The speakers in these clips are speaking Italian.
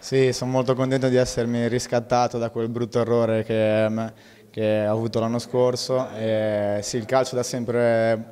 Sì, sono molto contento di essermi riscattato da quel brutto errore che ho avuto l'anno scorso. Sì, il calcio dà sempre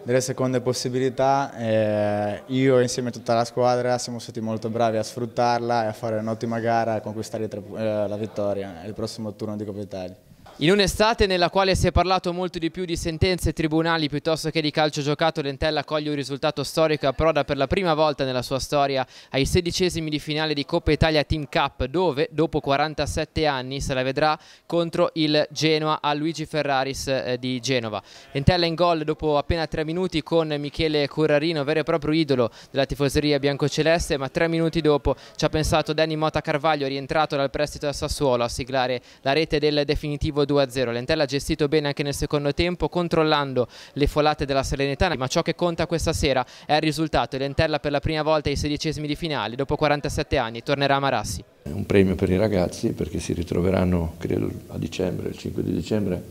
delle seconde possibilità e io insieme a tutta la squadra siamo stati molto bravi a sfruttarla e a fare un'ottima gara e a conquistare la vittoria e il prossimo turno di Coppa Italia. In un'estate nella quale si è parlato molto di più di sentenze e tribunali piuttosto che di calcio giocato, l'Entella coglie un risultato storico e approda per la prima volta nella sua storia ai 16esimi di finale di Coppa Italia Team Cup, dove dopo 47 anni se la vedrà contro il Genoa a Luigi Ferraris di Genova. L'Entella in gol dopo appena 3 minuti con Michele Currarino, vero e proprio idolo della tifoseria biancoceleste, ma 3 minuti dopo ci ha pensato Danny Mota Carvaglio, rientrato dal prestito da Sassuolo, a siglare la rete del definitivo 2-0. L'Entella ha gestito bene anche nel secondo tempo, controllando le folate della Salernitana, ma ciò che conta questa sera è il risultato. L'Entella per la prima volta ai 16esimi di finale, dopo 47 anni, tornerà a Marassi. È un premio per i ragazzi perché si ritroveranno, credo, a dicembre, il 5 di dicembre,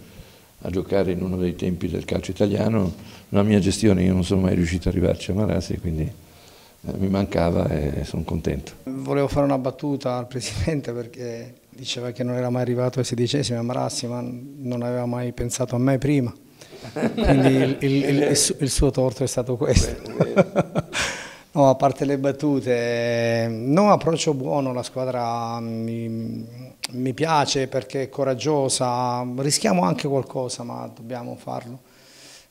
a giocare in uno dei tempi del calcio italiano. La mia gestione, io non sono mai riuscito ad arrivarci a Marassi, quindi mi mancava e sono contento. Volevo fare una battuta al Presidente perché diceva che non era mai arrivato ai 16esimi a Marassi, ma non aveva mai pensato a me prima, quindi il suo torto è stato questo. No, a parte le battute, no, approccio buono, la squadra mi piace perché è coraggiosa, rischiamo anche qualcosa ma dobbiamo farlo.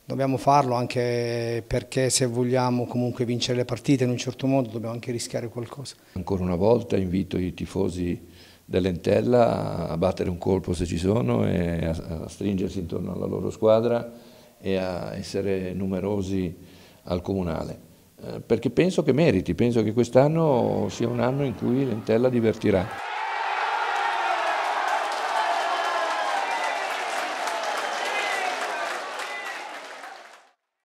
Dobbiamo farlo anche perché se vogliamo comunque vincere le partite in un certo modo dobbiamo anche rischiare qualcosa. Ancora una volta invito i tifosi dell'Entella a battere un colpo se ci sono e a stringersi intorno alla loro squadra e a essere numerosi al comunale. Perché penso che meriti, penso che quest'anno sia un anno in cui l'Entella divertirà.